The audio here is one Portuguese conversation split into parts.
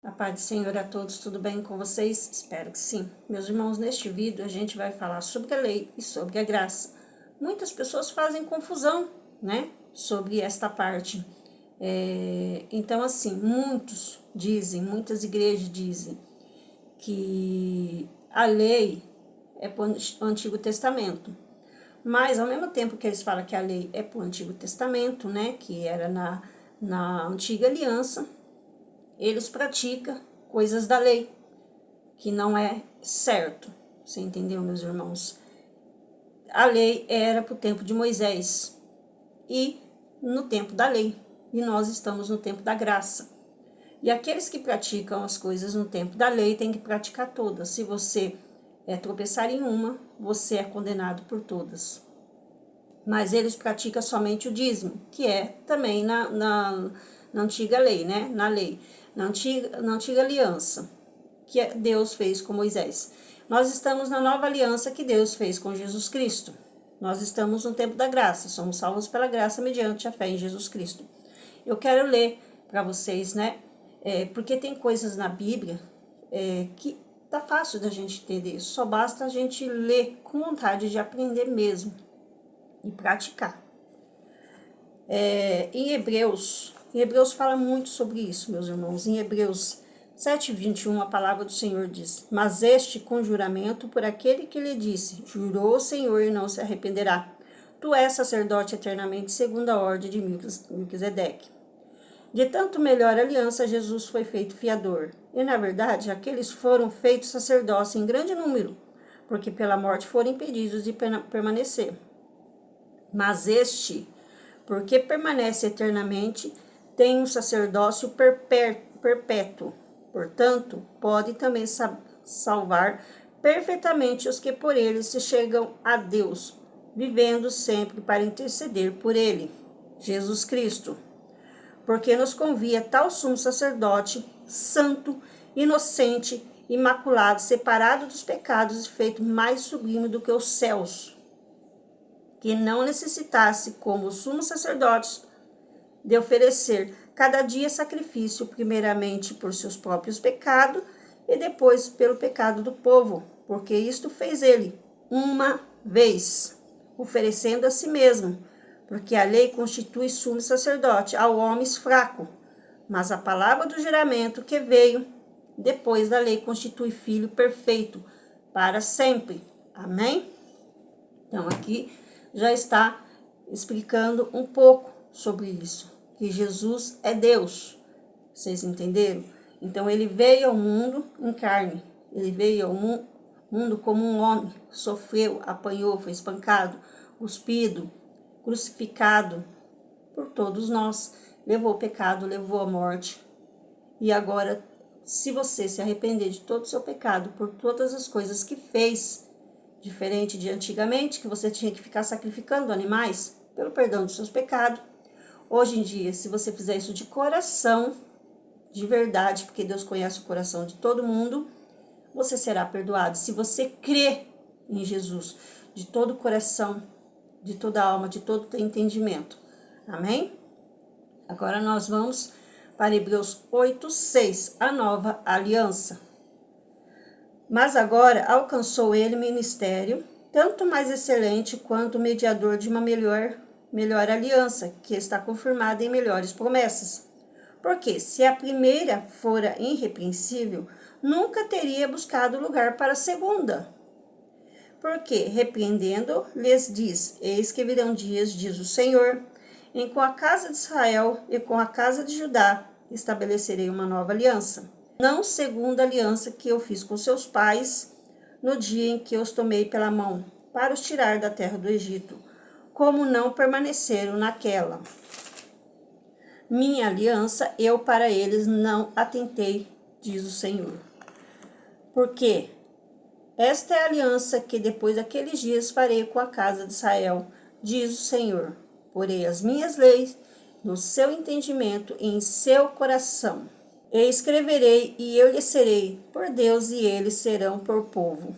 A paz do Senhor a todos, tudo bem com vocês? Espero que sim. Meus irmãos, neste vídeo a gente vai falar sobre a lei e sobre a graça. Muitas pessoas fazem confusão, né, sobre esta parte. Então, assim, muitas igrejas dizem que a lei é para o Antigo Testamento. Mas, ao mesmo tempo que eles falam que a lei é para o Antigo Testamento, né, que era na Antiga Aliança, eles praticam coisas da lei, que não é certo. Você entendeu, meus irmãos? A lei era para o tempo de Moisés e no tempo da lei. E nós estamos no tempo da graça. E aqueles que praticam as coisas no tempo da lei têm que praticar todas. Se você tropeçar em uma, você é condenado por todas. Mas eles praticam somente o dízimo, que é também na antiga lei, né? Na lei. Na antiga aliança, que Deus fez com Moisés. Nós estamos na nova aliança que Deus fez com Jesus Cristo. Nós estamos no tempo da graça, somos salvos pela graça mediante a fé em Jesus Cristo. Eu quero ler para vocês, né? Porque tem coisas na Bíblia que tá fácil da gente entender. Só basta a gente ler com vontade de aprender mesmo e praticar. Em Hebreus fala muito sobre isso, meus irmãos. Em Hebreus 7:21, a palavra do Senhor diz: Mas este com juramento por aquele que lhe disse, jurou o Senhor e não se arrependerá. Tu és sacerdote eternamente, segundo a ordem de Melquisedeque. De tanto melhor aliança, Jesus foi feito fiador. E, na verdade, aqueles foram feitos sacerdócio em grande número, porque pela morte foram impedidos de permanecer. Mas este, porque permanece eternamente, tem um sacerdócio perpétuo. Portanto, pode também salvar perfeitamente os que por ele se chegam a Deus, vivendo sempre para interceder por ele, Jesus Cristo. Porque nos convia tal sumo sacerdote, santo, inocente, imaculado, separado dos pecados e feito mais sublime do que os céus, que não necessitasse, como os sumos sacerdotes, de oferecer cada dia sacrifício, primeiramente por seus próprios pecados e depois pelo pecado do povo, porque isto fez ele uma vez, oferecendo a si mesmo, porque a lei constitui sumo sacerdote ao homem fraco, mas a palavra do juramento que veio depois da lei constitui filho perfeito para sempre. Amém? Então, aqui já está explicando um pouco sobre isso, que Jesus é Deus. Vocês entenderam? Então, ele veio ao mundo em carne. Ele veio ao mundo como um homem, sofreu, apanhou, foi espancado, cuspido, crucificado por todos nós, levou o pecado, levou a morte. E agora, se você se arrepender de todo o seu pecado, por todas as coisas que fez, diferente de antigamente, que você tinha que ficar sacrificando animais pelo perdão dos seus pecados, hoje em dia, se você fizer isso de coração, de verdade, porque Deus conhece o coração de todo mundo, você será perdoado. Se você crê em Jesus de todo o coração, de toda a alma, de todo o entendimento. Amém? Agora nós vamos para Hebreus 8:6, a nova aliança. Mas agora alcançou ele ministério, tanto mais excelente quanto mediador de uma melhor aliança, que está confirmada em melhores promessas. Porque se a primeira fora irrepreensível, nunca teria buscado lugar para a segunda. Porque, repreendendo, lhes diz, eis que virão dias, diz o Senhor, em com a casa de Israel e com a casa de Judá estabelecerei uma nova aliança. Não segundo a aliança que eu fiz com seus pais, no dia em que os tomei pela mão, para os tirar da terra do Egito, como não permaneceram naquela minha aliança, eu para eles não atentei, diz o Senhor. Porque esta é a aliança que depois daqueles dias farei com a casa de Israel, diz o Senhor. Porei as minhas leis no seu entendimento e em seu coração. E escreverei, e eu lhes serei por Deus, e eles serão por povo.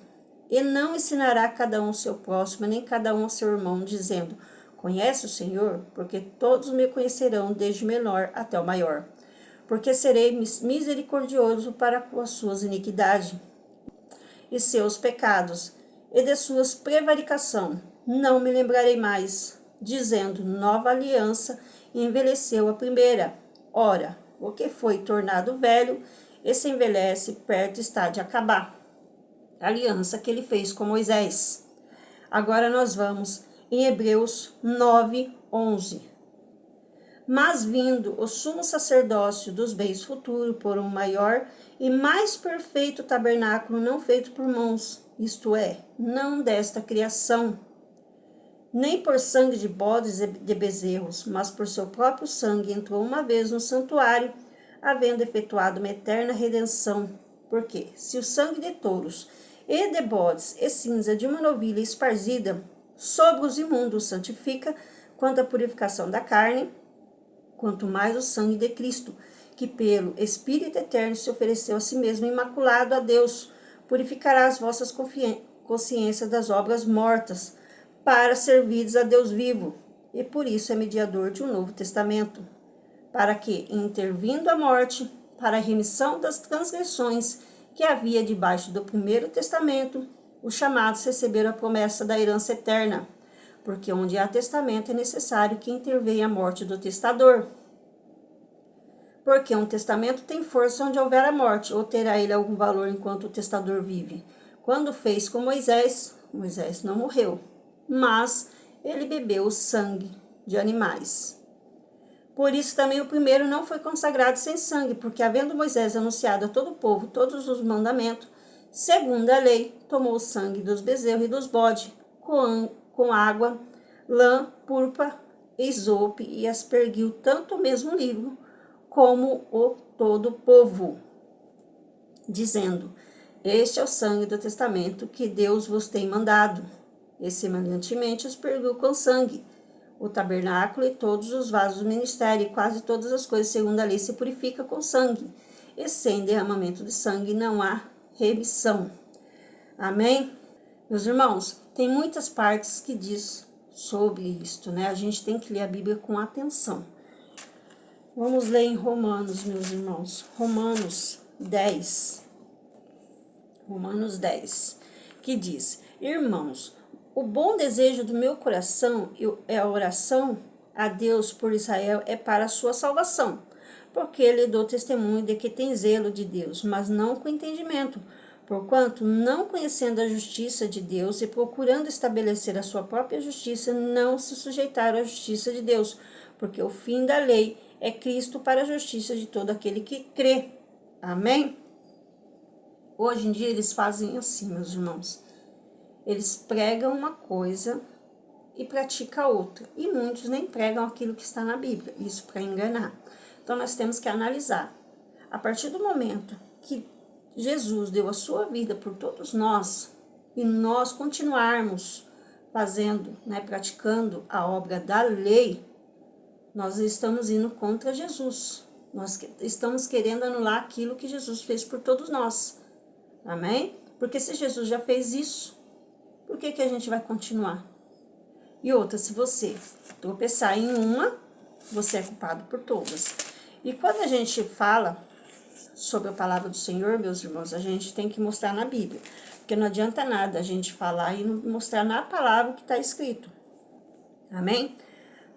E não ensinará cada um seu próximo, nem cada um seu irmão, dizendo, conhece o Senhor? Porque todos me conhecerão, desde o menor até o maior. porque serei misericordioso para com as suas iniquidades e seus pecados, e de suas prevaricação não me lembrarei mais, dizendo, nova aliança envelheceu a primeira. Ora, o que foi tornado velho, e se envelhece, perto está de acabar. A aliança que ele fez com Moisés. Agora nós vamos em Hebreus 9:11. Mas vindo o sumo sacerdócio dos bens futuros por um maior e mais perfeito tabernáculo não feito por mãos, isto é, não desta criação, nem por sangue de bodes e de bezerros, mas por seu próprio sangue entrou uma vez no santuário, havendo efetuado uma eterna redenção. Porque, se o sangue de touros e de bodes e cinza de uma novilha esparzida sobre os imundos santifica, quanto à purificação da carne, quanto mais o sangue de Cristo, que pelo Espírito Eterno se ofereceu a si mesmo imaculado a Deus, purificará as vossas consciências das obras mortas, para servires a Deus vivo, e por isso é mediador de um novo testamento, para que, intervindo a morte, para a remissão das transgressões que havia debaixo do primeiro testamento, os chamados receberam a promessa da herança eterna, porque onde há testamento é necessário que intervenha a morte do testador. Porque um testamento tem força onde houver a morte, ou terá ele algum valor enquanto o testador vive? Quando fez com Moisés, Moisés não morreu, mas ele bebeu o sangue de animais. Por isso também o primeiro não foi consagrado sem sangue, porque havendo Moisés anunciado a todo o povo todos os mandamentos, segundo a lei, tomou o sangue dos bezerros e dos bodes, com água, lã, púrpura, esope, e aspergiu tanto o mesmo livro como o todo o povo, dizendo, este é o sangue do testamento que Deus vos tem mandado. E semelhantemente aspergiu com sangue o tabernáculo e todos os vasos do ministério, e quase todas as coisas segundo a lei se purifica com sangue, e sem derramamento de sangue não há remissão. Amém? Meus irmãos, tem muitas partes que diz sobre isto, né? A gente tem que ler a Bíblia com atenção. Vamos ler em Romanos, meus irmãos. Romanos 10, que diz, irmãos, o bom desejo do meu coração é a oração a Deus por Israel é para a sua salvação, porque ele dou testemunho de que tem zelo de Deus, mas não com entendimento, porquanto, não conhecendo a justiça de Deus e procurando estabelecer a sua própria justiça, não se sujeitaram à justiça de Deus, porque o fim da lei é Cristo para a justiça de todo aquele que crê. Amém? Hoje em dia eles fazem assim, meus irmãos. Eles pregam uma coisa e praticam outra. E muitos nem pregam aquilo que está na Bíblia. Isso para enganar. Então nós temos que analisar. A partir do momento que Jesus deu a sua vida por todos nós, e nós continuarmos fazendo, né, praticando a obra da lei, nós estamos indo contra Jesus. Nós estamos querendo anular aquilo que Jesus fez por todos nós. Amém? Porque se Jesus já fez isso, por que a gente vai continuar? E outra, se você tropeçar em uma, você é culpado por todas. E quando a gente fala sobre a palavra do Senhor, meus irmãos, a gente tem que mostrar na Bíblia. Porque não adianta nada a gente falar e não mostrar na palavra o que está escrito. Amém?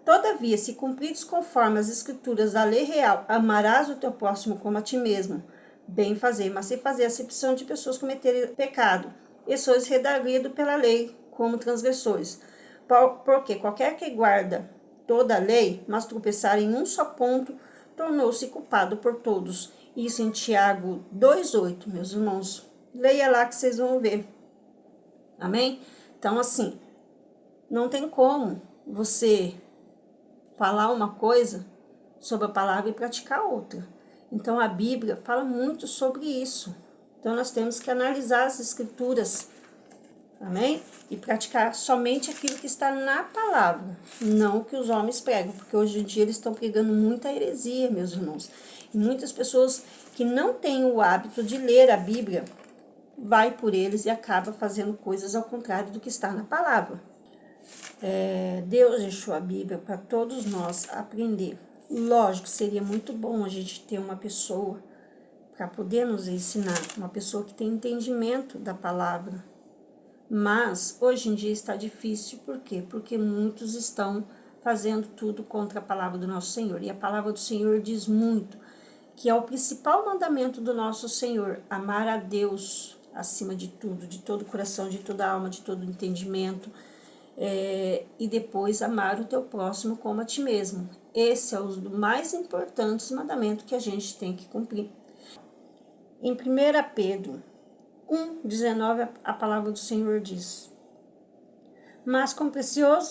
Todavia, se cumpridos conforme as escrituras da lei real, amarás o teu próximo como a ti mesmo, bem fazer, mas se fazer acepção de pessoas cometerem pecado, e sois redarguido pela lei como transgressores. Porque qualquer que guarda toda a lei, mas tropeçar em um só ponto, tornou-se culpado por todos. Isso em Tiago 2,8, meus irmãos. Leia lá que vocês vão ver. Amém? Então, assim, não tem como você falar uma coisa sobre a palavra e praticar outra. Então, a Bíblia fala muito sobre isso. Então, nós temos que analisar as escrituras, amém? E praticar somente aquilo que está na palavra, não o que os homens pregam, porque hoje em dia eles estão pregando muita heresia, meus irmãos. E muitas pessoas que não têm o hábito de ler a Bíblia, vai por eles e acaba fazendo coisas ao contrário do que está na palavra. Deus deixou a Bíblia para todos nós aprender. Lógico, seria muito bom a gente ter uma pessoa para poder nos ensinar, uma pessoa que tem entendimento da palavra. Mas hoje em dia está difícil, por quê? Porque muitos estão fazendo tudo contra a palavra do nosso Senhor. E a palavra do Senhor diz muito, que é o principal mandamento do nosso Senhor, amar a Deus acima de tudo, de todo o coração, de toda a alma, de todo o entendimento, e depois amar o teu próximo como a ti mesmo. Esse é o mais importante mandamento que a gente tem que cumprir. Em 1 Pedro 1,19, a palavra do Senhor diz: mas com precioso...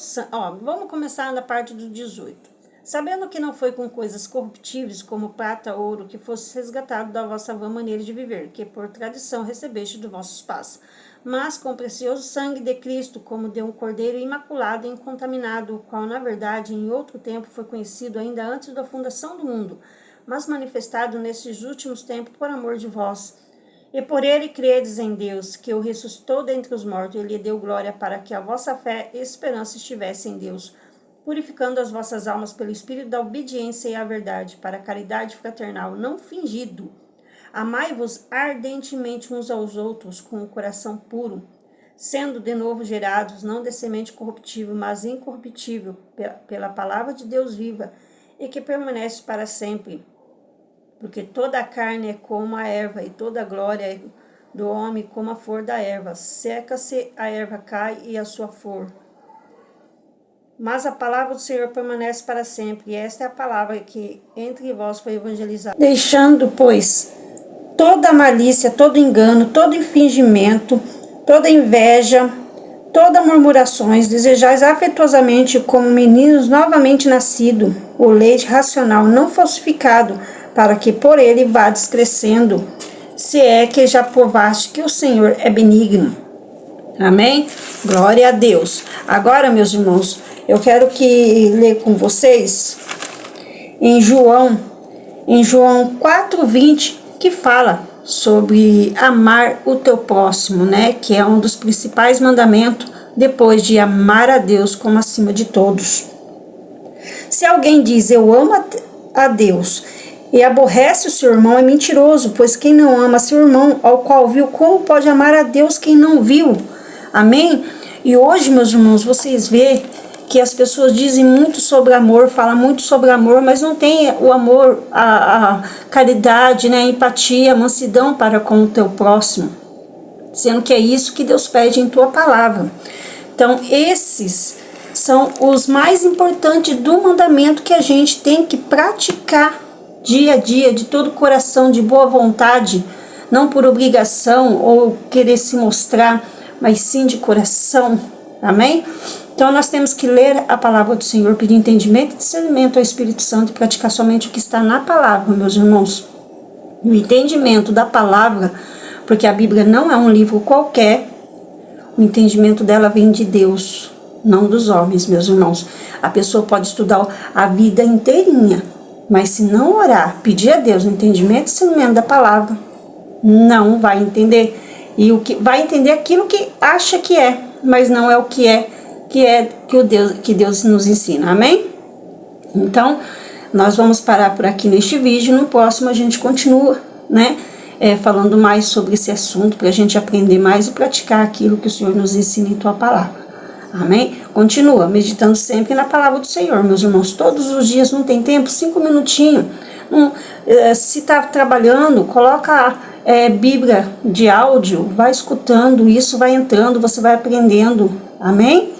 vamos começar na parte do 18. Sabendo que não foi com coisas corruptíveis, como prata ou ouro, que fosse resgatado da vossa vã maneira de viver, que por tradição recebeste dos vossos pais, mas com o precioso sangue de Cristo, como de um cordeiro imaculado e incontaminado, o qual, na verdade, em outro tempo foi conhecido ainda antes da fundação do mundo, mas manifestado nesses últimos tempos por amor de vós. E por ele credes em Deus, que o ressuscitou dentre os mortos, e lhe deu glória, para que a vossa fé e esperança estivesse em Deus, purificando as vossas almas pelo Espírito da obediência e a verdade, para a caridade fraternal, não fingido. Amai-vos ardentemente uns aos outros, com o coração puro, sendo de novo gerados, não de semente corruptível, mas incorruptível, pela palavra de Deus viva, e que permanece para sempre. Porque toda a carne é como a erva, e toda a glória do homem como a flor da erva. Seca-se, a erva cai, e a sua flor. Mas a palavra do Senhor permanece para sempre, e esta é a palavra que entre vós foi evangelizada. Deixando, pois, toda malícia, todo engano, todo fingimento, toda inveja, toda murmurações, desejais afetuosamente como meninos novamente nascidos, o leite racional não falsificado, para que por ele vades crescendo, se é que já provaste que o Senhor é benigno. Amém? Glória a Deus. Agora, meus irmãos, eu quero ler com vocês em João 4:20, que fala sobre amar o teu próximo, né? Que é um dos principais mandamentos, depois de amar a Deus como acima de todos. Se alguém diz, eu amo a Deus, e aborrece o seu irmão, é mentiroso, pois quem não ama seu irmão, ao qual viu, como pode amar a Deus quem não viu? Amém? E hoje, meus irmãos, vocês vê que as pessoas dizem muito sobre amor, falam muito sobre amor, mas não tem o amor, a caridade, né, a empatia, a mansidão para com o teu próximo, sendo que é isso que Deus pede em tua palavra. Então, esses são os mais importantes do mandamento que a gente tem que praticar dia a dia, de todo o coração, de boa vontade, não por obrigação ou querer se mostrar, mas sim de coração. Amém? Então nós temos que ler a palavra do Senhor, pedir entendimento e discernimento ao Espírito Santo e praticar somente o que está na palavra, meus irmãos. O entendimento da palavra, porque a Bíblia não é um livro qualquer, o entendimento dela vem de Deus, não dos homens, meus irmãos. A pessoa pode estudar a vida inteirinha, mas se não orar, pedir a Deus o entendimento e discernimento da palavra, não vai entender. E o que vai entender aquilo que acha que é, mas não é o que Deus nos ensina. Amém? Então, nós vamos parar por aqui neste vídeo. No próximo a gente continua, né? Falando mais sobre esse assunto, para a gente aprender mais e praticar aquilo que o Senhor nos ensina em tua palavra. Amém? Continua meditando sempre na palavra do Senhor, meus irmãos. Todos os dias, não tem tempo? 5 minutinhos. Se está trabalhando, coloca Bíblia de áudio, vai escutando, isso vai entrando, você vai aprendendo. Amém?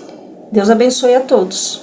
Deus abençoe a todos.